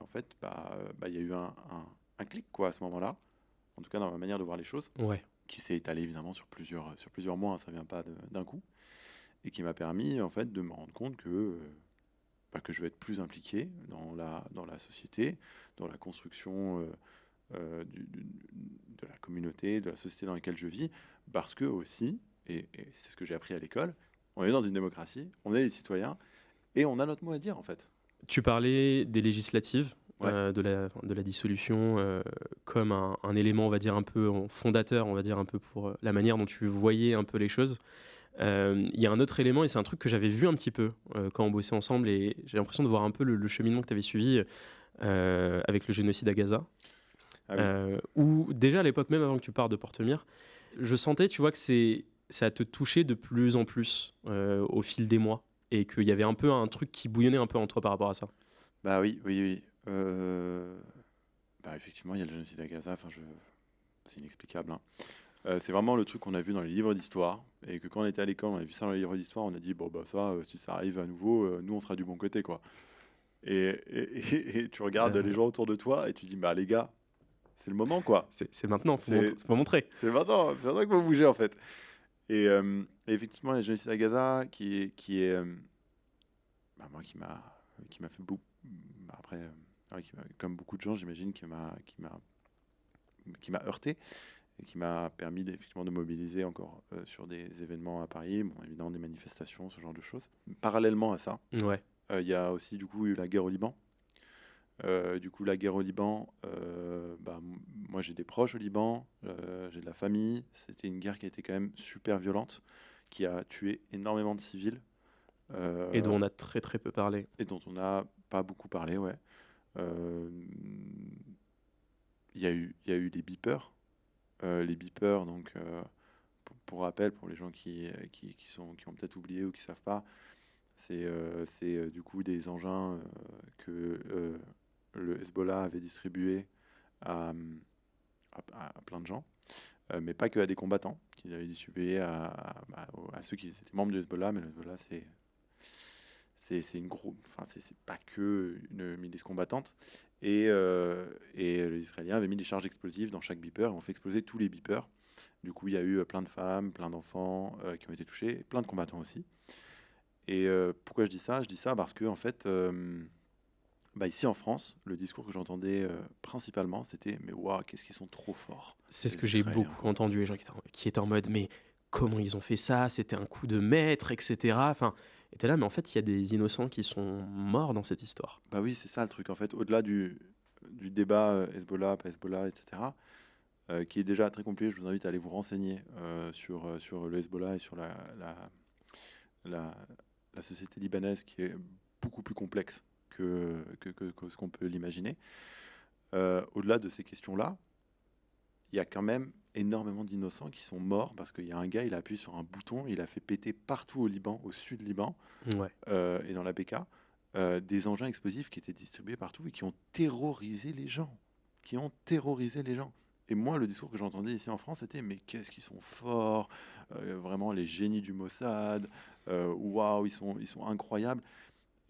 il y a eu un clic quoi à ce moment-là, en tout cas dans ma manière de voir les choses, Ouais. qui s'est étalé évidemment sur plusieurs mois, hein, ça vient pas d'un coup, et qui m'a permis en fait de me rendre compte que je vais être plus impliqué dans la société, dans la construction de la communauté, de la société dans laquelle je vis, parce que aussi, et c'est ce que j'ai appris à l'école, on est dans une démocratie, on est les citoyens, et on a notre mot à dire en fait. Tu parlais des législatives, Ouais. de la dissolution comme un élément, on va dire, un peu fondateur, on va dire, un peu pour la manière dont tu voyais un peu les choses. Il y a un autre élément, et c'est un truc que j'avais vu un petit peu quand on bossait ensemble, et j'ai l'impression de voir un peu le cheminement que tu avais suivi avec le génocide à Gaza. Ah oui. Où déjà à l'époque, même avant que tu partes de Portemire, je sentais, tu vois, que ça te touchait de plus en plus au fil des mois, et qu'il y avait un peu un truc qui bouillonnait un peu en toi par rapport à ça. Bah oui, oui, oui. Effectivement, il y a le génocide à Gaza, c'est inexplicable, hein. C'est vraiment le truc qu'on a vu dans les livres d'histoire, et que quand on était à l'école, on a vu ça dans les livres d'histoire, on a dit, bon, bah ça, si ça arrive à nouveau, nous, on sera du bon côté, quoi. Et tu regardes Euh, les gens autour de toi, et tu dis, bah les gars, c'est le moment, quoi. c'est maintenant, C'est faut montrer. c'est maintenant qu'il faut bouger, en fait. Et effectivement, il y a le génocide à Gaza, moi, qui m'a fait beaucoup... Après, ouais, comme beaucoup de gens, j'imagine, qui m'a heurté, et qui m'a permis effectivement de mobiliser encore sur des événements à Paris, bon, évidemment des manifestations, ce genre de choses. Parallèlement à ça, Ouais. il y a aussi du coup eu la guerre au Liban, Du coup, la guerre au Liban, moi j'ai des proches au Liban, j'ai de la famille. C'était une guerre qui a été quand même super violente, qui a tué énormément de civils Et euh, dont on a très très peu parlé. et dont on n'a pas beaucoup parlé, ouais. Euh, il y a eu des beepers. Les beepers, donc, pour rappel, pour les gens qui ont peut-être oublié ou qui savent pas, c'est du coup des engins que le Hezbollah avait distribués à, à plein de gens, mais pas que à des combattants, qu'ils avaient distribué à ceux qui étaient membres du Hezbollah, mais le Hezbollah, c'est une grosse, enfin, c'est pas que une milice combattante. Et les Israéliens avaient mis des charges explosives dans chaque beeper et ont fait exploser tous les beepers. Du coup, il y a eu plein de femmes, plein d'enfants qui ont été touchés, et plein de combattants aussi. Et pourquoi je dis ça? Je dis ça parce que, en fait, ici en France, le discours que j'entendais principalement, c'était mais waouh, qu'est-ce qu'ils sont trop forts, C'est ce les que j'ai Israéliens. beaucoup entendu, les gens qui étaient en mode mais comment ils ont fait ça? C'était un coup de maître, etc. Enfin, et t'es là, mais en fait, il y a des innocents qui sont morts dans cette histoire. Bah oui, c'est ça le truc. En fait, au-delà du débat Hezbollah, pas Hezbollah, etc., qui est déjà très compliqué, je vous invite à aller vous renseigner sur le Hezbollah et sur la, la société libanaise qui est beaucoup plus complexe que ce qu'on peut l'imaginer. Au-delà de ces questions-là, il y a quand même énormément d'innocents qui sont morts parce qu'il y a un gars, il a appuyé sur un bouton, il a fait péter partout au Liban, au sud Liban, Ouais. et dans la BK, des engins explosifs qui étaient distribués partout et qui ont terrorisé les gens. Qui ont terrorisé les gens. Et moi, le discours que j'entendais ici en France, c'était mais qu'est-ce qu'ils sont forts, vraiment les génies du Mossad, waouh, ils sont incroyables.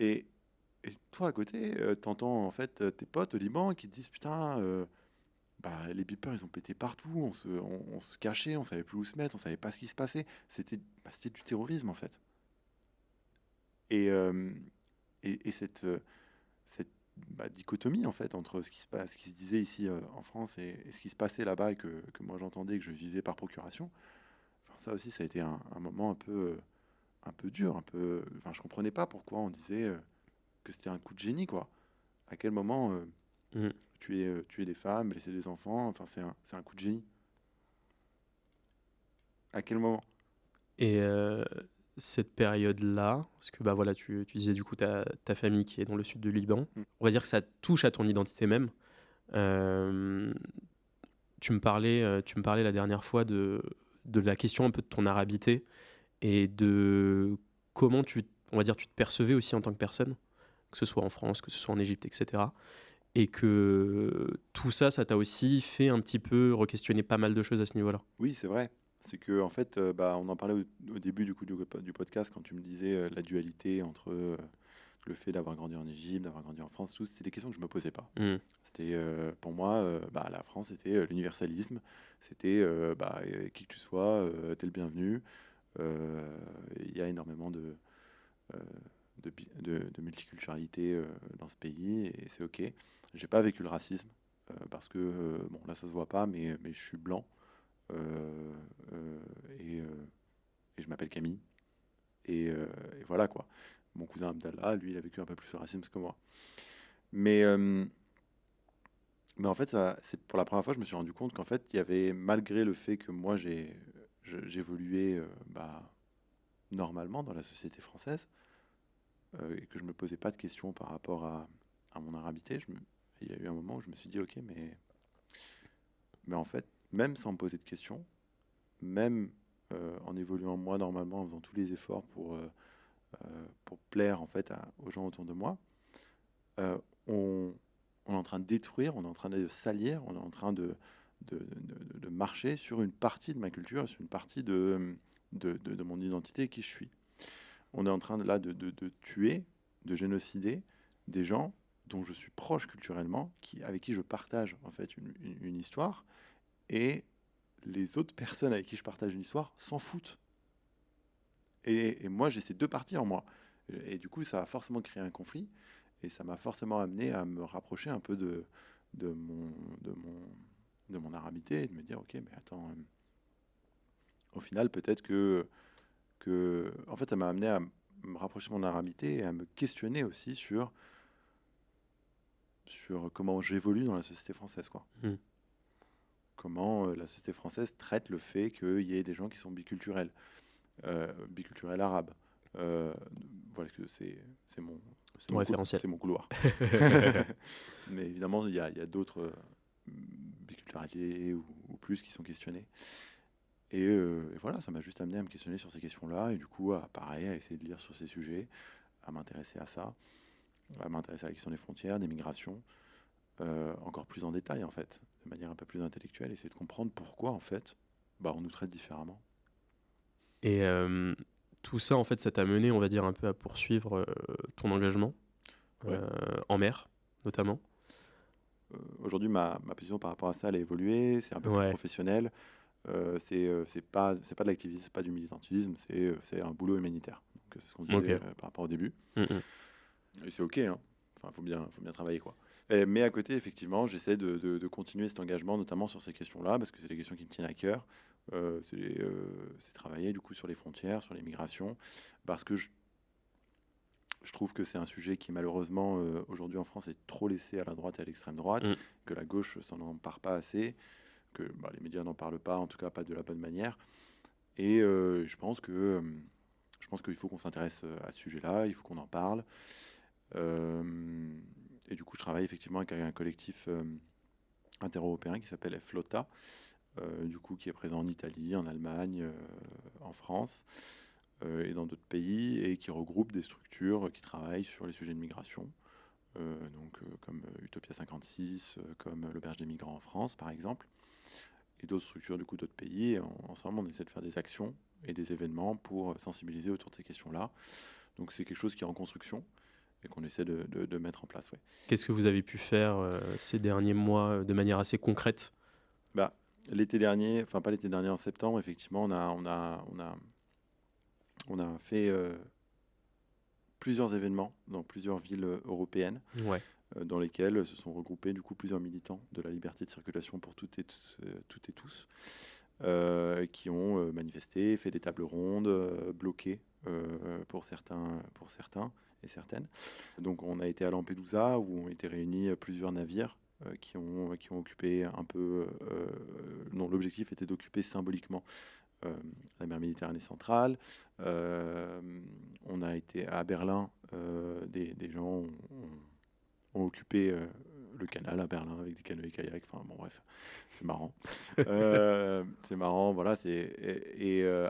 Et, et toi, à côté, t'entends en fait tes potes au Liban qui te disent putain, les beepers ils ont pété partout, on se cachait, on savait plus où se mettre, on savait pas ce qui se passait. C'était du terrorisme en fait. Et, cette dichotomie en fait entre ce qui se passe, ce qui se disait ici en France et ce qui se passait là-bas et que moi j'entendais et que je vivais par procuration, enfin, ça aussi ça a été un moment un peu dur, enfin je comprenais pas pourquoi on disait que c'était un coup de génie quoi. À quel moment Mm. tuer des femmes, blesser des enfants, enfin c'est un coup de génie. À quel moment? Et cette période-là, parce que bah voilà, tu disais du coup ta famille qui est dans le sud du Liban, Hmm. on va dire que ça touche à ton identité même. Euh, tu me parlais la dernière fois de la question un peu de ton arabité et de comment on va dire, tu te percevais aussi en tant que personne, que ce soit en France, que ce soit en Égypte, etc. Et que tout ça, ça t'a aussi fait un petit peu re-questionner pas mal de choses à ce niveau-là. Oui, c'est vrai. C'est que en fait, on en parlait au début du podcast quand tu me disais la dualité entre le fait d'avoir grandi en Égypte, d'avoir grandi en France, tout, c'était des questions que je me posais pas. Mm. C'était pour moi, la France, c'était l'universalisme, c'était qui que tu sois, t'es le bienvenu. Euh, Il y a énormément euh, de multiculturalité dans ce pays et c'est ok. J'ai pas vécu le racisme parce que bon là ça se voit pas, mais je suis blanc euh, euh, et, euh, et je m'appelle Camille et voilà quoi. Mon cousin Abdallah, lui, il a vécu un peu plus le racisme que moi. Mais en fait, c'est pour la première fois, je me suis rendu compte qu'en fait, il y avait, malgré le fait que moi, j'évoluais normalement dans la société française et que je me posais pas de questions par rapport à mon arabité, il y a eu un moment où je me suis dit, ok, mais en fait, même sans me poser de questions, même en évoluant moi normalement, en faisant tous les efforts pour plaire en fait aux gens autour de moi, euh, on, on est en train de détruire, on est en train de salir, on est en train de marcher sur une partie de ma culture, sur une partie de mon identité, qui je suis. On est en train là de tuer, de génocider des gens dont je suis proche culturellement, avec qui je partage en fait une histoire, et les autres personnes avec qui je partage une histoire s'en foutent. Et moi, j'ai ces deux parties en moi. Et du coup, ça a forcément créé un conflit. Et ça m'a forcément amené à me rapprocher un peu de mon, de mon, de mon arabité et de me dire, ok, mais attends, au final, peut-être en fait, ça m'a amené à me rapprocher de mon arabité et à me questionner aussi sur sur comment j'évolue dans la société française, quoi. Mm. Comment la société française traite le fait qu'il y ait des gens qui sont biculturels arabes. Euh, voilà, que c'est mon, C'est ton référentiel. c'est mon couloir. Mais évidemment, il y a d'autres biculturalités ou plus qui sont questionnés. Et voilà, ça m'a juste amené à me questionner sur ces questions-là, et du coup, pareil, à essayer de lire sur ces sujets, à m'intéresser à ça, à m'intéresser à la question des frontières, des migrations, encore plus en détail, en fait, de manière un peu plus intellectuelle, essayer de comprendre pourquoi, en fait, on nous traite différemment. Et tout ça, en fait, ça t'a mené, on va dire, un peu à poursuivre ton engagement Ouais. en mer, notamment. Aujourd'hui, ma position par rapport à ça, elle a évolué, c'est un peu plus Ouais. professionnel. C'est pas de l'activisme, c'est pas du militantisme, c'est un boulot humanitaire. Donc c'est ce qu'on disait Ok. par rapport au début. Mm, mm. Et c'est ok, hein. Enfin, faut bien travailler, quoi. Mais à côté, effectivement, j'essaie de continuer cet engagement, notamment sur ces questions-là, parce que c'est des questions qui me tiennent à cœur. C'est travailler du coup sur les frontières, sur les migrations, parce que je trouve que c'est un sujet qui malheureusement aujourd'hui en France est trop laissé à la droite et à l'extrême droite, Mm. que la gauche s'en empare pas assez, que les médias n'en parlent pas, en tout cas pas de la bonne manière. Et je pense qu'il faut qu'on s'intéresse à ce sujet-là, il faut qu'on en parle. Euh, et du coup, je travaille effectivement avec un collectif inter-européen qui s'appelle Flotta, du coup, qui est présent en Italie, en Allemagne, en France et dans d'autres pays, et qui regroupe des structures qui travaillent sur les sujets de migration, comme Utopia 56, comme l'Auberge des migrants en France, par exemple, et d'autres structures du coup d'autres pays. Et ensemble, on essaie de faire des actions et des événements pour sensibiliser autour de ces questions-là. Donc c'est quelque chose qui est en construction et qu'on essaie de mettre en place. Ouais. Qu'est-ce que vous avez pu faire ces derniers mois de manière assez concrète? Bah, l'été dernier, enfin pas l'été dernier, en septembre, effectivement, on a fait plusieurs événements dans plusieurs villes européennes, Ouais. dans lesquels se sont regroupés du coup plusieurs militants de la liberté de circulation pour toutes et tous, qui ont manifesté, fait des tables rondes, bloqué pour certains et certaines. Donc on a été à Lampedusa où ont été réunis plusieurs navires qui ont occupé un peu. Non, l'objectif était d'occuper symboliquement la mer Méditerranée centrale. On a été à Berlin, des gens ont occupé le canal à Berlin avec des canoës kayaks. Enfin bon, bref, c'est marrant. C'est marrant, voilà.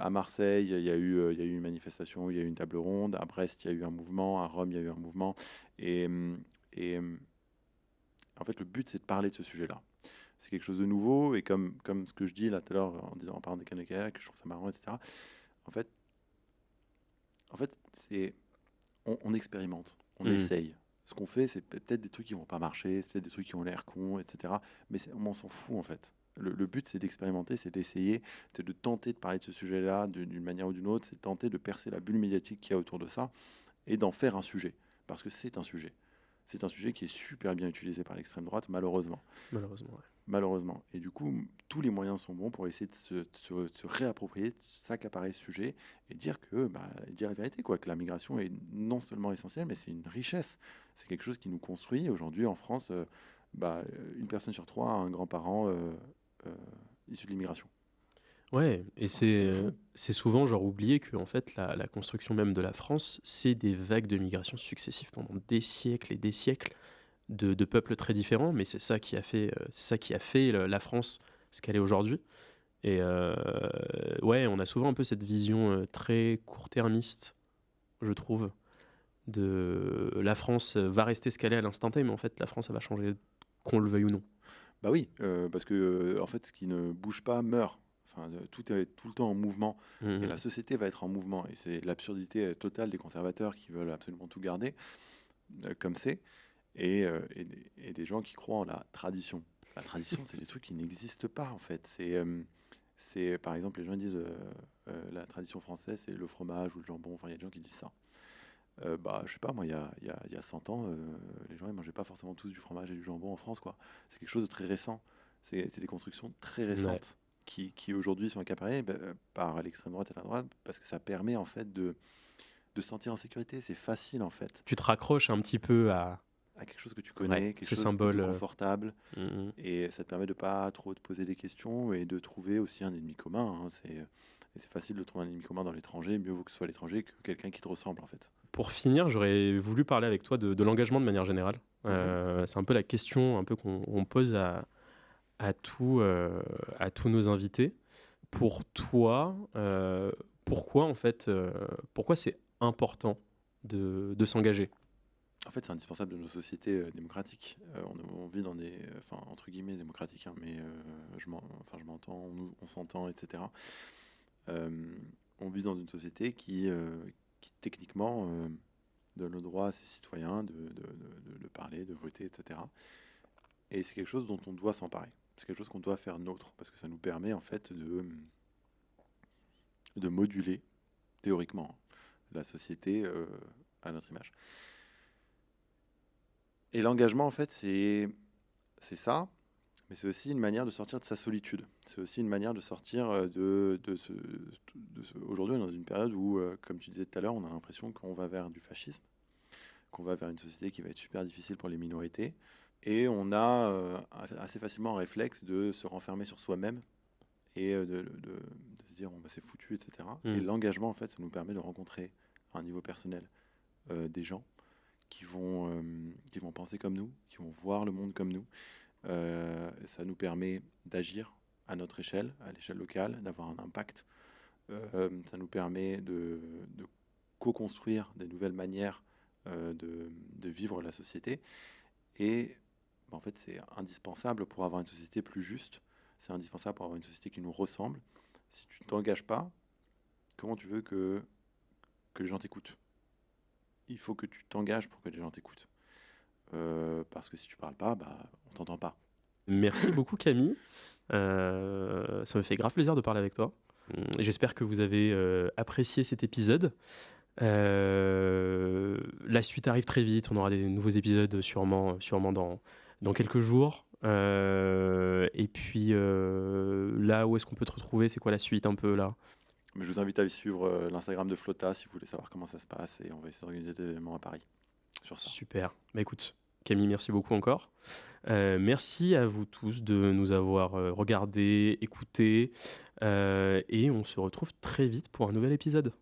À Marseille, il y a eu une manifestation, il y a eu une table ronde. À Brest, il y a eu un mouvement. À Rome, il y a eu un mouvement. Et en fait, le but, c'est de parler de ce sujet-là. C'est quelque chose de nouveau, et comme ce que je dis là tout à l'heure en parlant des canoës kayaks, je trouve ça marrant, etc. En fait, on expérimente, on Mm. essaye. Ce qu'on fait, c'est peut-être des trucs qui vont pas marcher, c'est peut-être des trucs qui ont l'air cons, etc. Mais on s'en fout en fait. Le but, c'est d'expérimenter, c'est d'essayer, c'est de tenter de parler de ce sujet-là d'une manière ou d'une autre, c'est de tenter de percer la bulle médiatique qu'il y a autour de ça et d'en faire un sujet. Parce que c'est un sujet. C'est un sujet qui est super bien utilisé par l'extrême droite, malheureusement. Malheureusement, ouais. Malheureusement. Et du coup, tous les moyens sont bons pour essayer de se réapproprier, de s'accaparer ce sujet et dire dire la vérité, quoi, que la migration est non seulement essentielle, mais c'est une richesse. C'est quelque chose qui nous construit. Aujourd'hui, en France, une personne sur trois a un grand-parent issu de l'immigration. Ouais, et On s'en fout. c'est souvent genre oublié que en fait la construction même de la France, c'est des vagues de migration successives pendant des siècles et des siècles de peuples très différents, mais c'est ça qui a fait la France ce qu'elle est aujourd'hui. Et ouais, on a souvent un peu cette vision très court-termiste, je trouve, de la France va rester ce qu'elle est à l'instant T, mais en fait la France elle va changer qu'on le veuille ou non. Bah oui, parce que en fait, ce qui ne bouge pas meurt. Enfin, tout est tout le temps en mouvement. Et la Mhm. société va être en mouvement. Et c'est l'absurdité totale des conservateurs qui veulent absolument tout garder, comme c'est. Et des gens qui croient en la tradition. La tradition, c'est des trucs qui n'existent pas, en fait. Par exemple, les gens disent la tradition française, c'est le fromage ou le jambon. Enfin, il y a des gens qui disent ça. Je sais pas, moi, il y a 100 ans, les gens, ils mangeaient pas forcément tous du fromage et du jambon en France, quoi. C'est quelque chose de très récent. C'est des constructions très Ouais. récentes qui aujourd'hui sont accaparées par l'extrême droite et la droite, parce que ça permet, en fait, de se sentir en sécurité. C'est facile, en fait. Tu te raccroches un petit peu à quelque chose que tu Ouais, connais, quelque ces chose de symboles. confortable. Mm, Et ça te permet de pas trop te poser des questions et de trouver aussi un ennemi commun, hein. Et c'est facile de trouver un ennemi commun dans l'étranger. Mieux vaut que ce soit l'étranger que quelqu'un qui te ressemble, en fait. Pour finir, j'aurais voulu parler avec toi de l'engagement de manière générale. Mhm. C'est un peu la question un peu qu'on pose à, tout, à tous nos invités. Pour toi, pourquoi en fait, pourquoi c'est important de s'engager? En fait, c'est indispensable de nos sociétés démocratiques. On vit dans des, enfin, entre guillemets, démocratiques, hein, mais enfin, je m'entends, on s'entend, etc. Euh, on vit dans une société qui techniquement, donne le droit à ses citoyens de parler, de voter, etc. Et c'est quelque chose dont on doit s'emparer. C'est quelque chose qu'on doit faire nôtre, parce que ça nous permet en fait de moduler, théoriquement, la société à notre image. Et l'engagement, en fait, c'est ça, mais c'est aussi une manière de sortir de sa solitude. C'est aussi une manière de sortir Aujourd'hui, on est dans une période où, comme tu disais tout à l'heure, on a l'impression qu'on va vers du fascisme, qu'on va vers une société qui va être super difficile pour les minorités. Et on a assez facilement un réflexe de se renfermer sur soi-même et de se dire, bon, bah, c'est foutu, etc. Et Mm. l'engagement, en fait, ça nous permet de rencontrer à un niveau personnel des gens qui vont penser comme nous, qui vont voir le monde comme nous. Ça nous permet d'agir à notre échelle, à l'échelle locale, d'avoir un impact. Ça nous permet de co-construire des nouvelles manières de vivre la société. Et bah, en fait, c'est indispensable pour avoir une société plus juste. C'est indispensable pour avoir une société qui nous ressemble. Si tu ne t'engages pas, comment tu veux que les gens t'écoutent? Il faut que tu t'engages pour que les gens t'écoutent. Parce que si tu parles pas, bah, on t'entend pas. Merci beaucoup Camille. Ça me fait grave plaisir de parler avec toi. J'espère que vous avez apprécié cet épisode. La suite arrive très vite. On aura des nouveaux épisodes sûrement dans quelques jours. Et puis là, où est-ce qu'on peut te retrouver? C'est quoi la suite un peu là? Mais je vous invite à suivre l'Instagram de Flotta si vous voulez savoir comment ça se passe. Et on va essayer d'organiser des événements à Paris sur ça. Super. Bah écoute, Camille, merci beaucoup encore. Merci à vous tous de nous avoir regardés, écoutés. Et on se retrouve très vite pour un nouvel épisode.